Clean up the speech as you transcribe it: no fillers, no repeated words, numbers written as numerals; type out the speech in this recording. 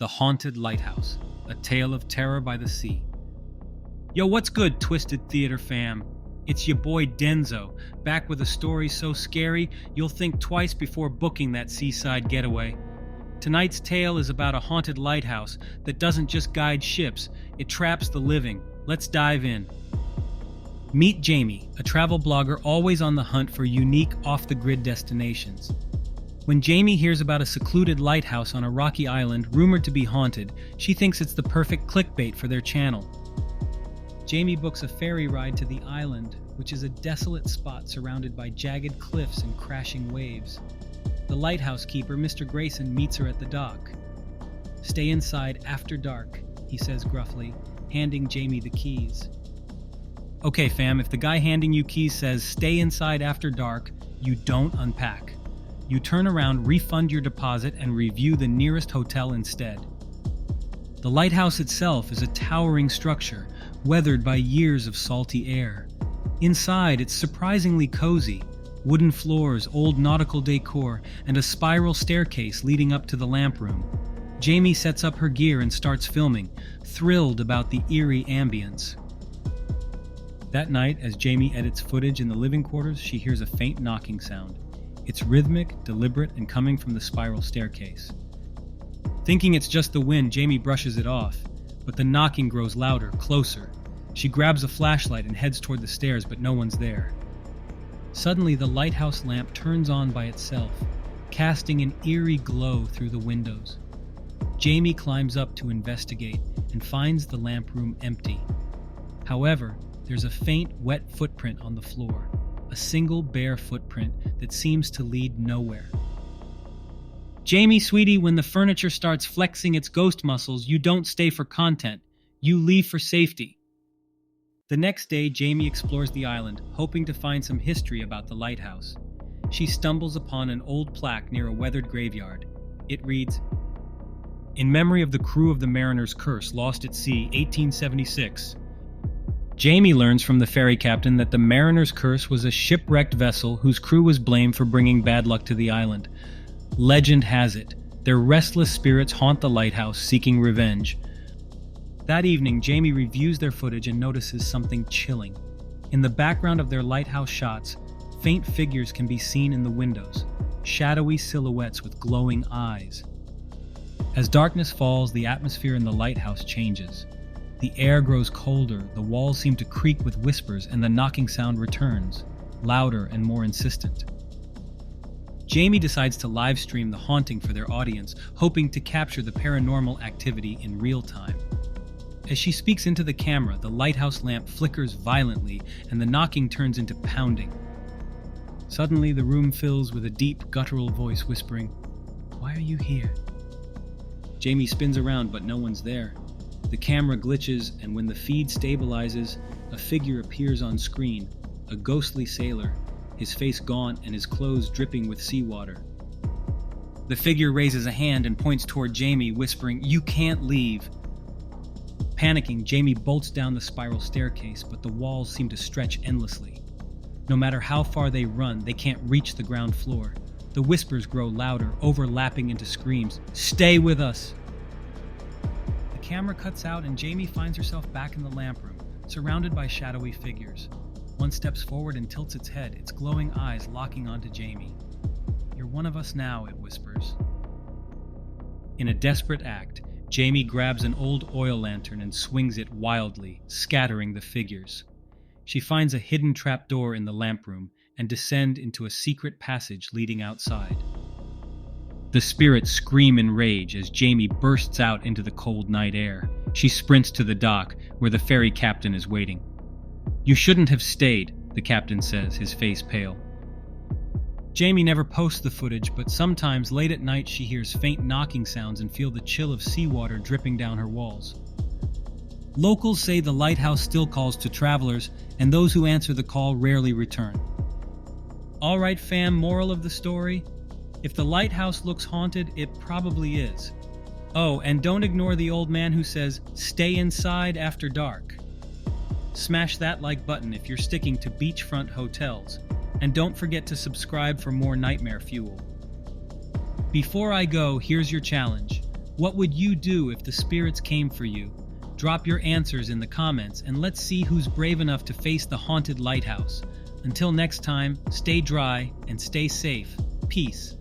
The Haunted Lighthouse, a tale of terror by the sea. Yo, what's good, Twisted Theater fam? It's your boy Denzo, back with a story so scary you'll think twice before booking that seaside getaway. Tonight's tale is about a haunted lighthouse that doesn't just guide ships, it traps the living. Let's dive in. Meet Jamie, a travel blogger always on the hunt for unique, off-the-grid destinations. When Jamie hears about a secluded lighthouse on a rocky island rumored to be haunted, she thinks it's the perfect clickbait for their channel. Jamie books a ferry ride to the island, which is a desolate spot surrounded by jagged cliffs and crashing waves. The lighthouse keeper, Mr. Grayson, meets her at the dock. "Stay inside after dark," he says gruffly, handing Jamie the keys. Okay, fam, if the guy handing you keys says, "Stay inside after dark," you don't unpack. You turn around, refund your deposit, and review the nearest hotel instead. The lighthouse itself is a towering structure, weathered by years of salty air. Inside, it's surprisingly cozy. Wooden floors, old nautical decor, and a spiral staircase leading up to the lamp room. Jamie sets up her gear and starts filming, thrilled about the eerie ambience. That night, as Jamie edits footage in the living quarters, she hears a faint knocking sound. It's rhythmic, deliberate, and coming from the spiral staircase. Thinking it's just the wind, Jamie brushes it off, but the knocking grows louder, closer. She grabs a flashlight and heads toward the stairs, but no one's there. Suddenly, the lighthouse lamp turns on by itself, casting an eerie glow through the windows. Jamie climbs up to investigate and finds the lamp room empty. However, there's a faint, wet footprint on the floor. A single bare footprint that seems to lead nowhere. Jamie, sweetie, when the furniture starts flexing its ghost muscles, you don't stay for content. You leave for safety. The next day, Jamie explores the island, hoping to find some history about the lighthouse. She stumbles upon an old plaque near a weathered graveyard. It reads, "In memory of the crew of the Mariner's Curse, lost at sea, 1876. Jamie learns from the ferry captain that the Mariner's Curse was a shipwrecked vessel whose crew was blamed for bringing bad luck to the island. Legend has it, their restless spirits haunt the lighthouse, seeking revenge. That evening, Jamie reviews their footage and notices something chilling. In the background of their lighthouse shots, faint figures can be seen in the windows, shadowy silhouettes with glowing eyes. As darkness falls, the atmosphere in the lighthouse changes. The air grows colder, the walls seem to creak with whispers, and the knocking sound returns, louder and more insistent. Jamie decides to live stream the haunting for their audience, hoping to capture the paranormal activity in real time. As she speaks into the camera, the lighthouse lamp flickers violently, and the knocking turns into pounding. Suddenly, the room fills with a deep, guttural voice whispering, "Why are you here?" Jamie spins around, but no one's there. The camera glitches, and when the feed stabilizes, a figure appears on screen, a ghostly sailor, his face gaunt and his clothes dripping with seawater. The figure raises a hand and points toward Jamie, whispering, "You can't leave." Panicking, Jamie bolts down the spiral staircase, but the walls seem to stretch endlessly. No matter how far they run, they can't reach the ground floor. The whispers grow louder, overlapping into screams. "Stay with us!" The camera cuts out and Jamie finds herself back in the lamp room, surrounded by shadowy figures. One steps forward and tilts its head, its glowing eyes locking onto Jamie. "You're one of us now," it whispers. In a desperate act, Jamie grabs an old oil lantern and swings it wildly, scattering the figures. She finds a hidden trapdoor in the lamp room and descends into a secret passage leading outside. The spirits scream in rage as Jamie bursts out into the cold night air. She sprints to the dock, where the ferry captain is waiting. "You shouldn't have stayed," the captain says, his face pale. Jamie never posts the footage, but sometimes late at night she hears faint knocking sounds and feels the chill of seawater dripping down her walls. Locals say the lighthouse still calls to travelers, and those who answer the call rarely return. All right, fam, moral of the story? If the lighthouse looks haunted, it probably is. Oh, and don't ignore the old man who says, "Stay inside after dark." Smash that like button if you're sticking to beachfront hotels. And don't forget to subscribe for more nightmare fuel. Before I go, here's your challenge. What would you do if the spirits came for you? Drop your answers in the comments and let's see who's brave enough to face the haunted lighthouse. Until next time, stay dry and stay safe. Peace.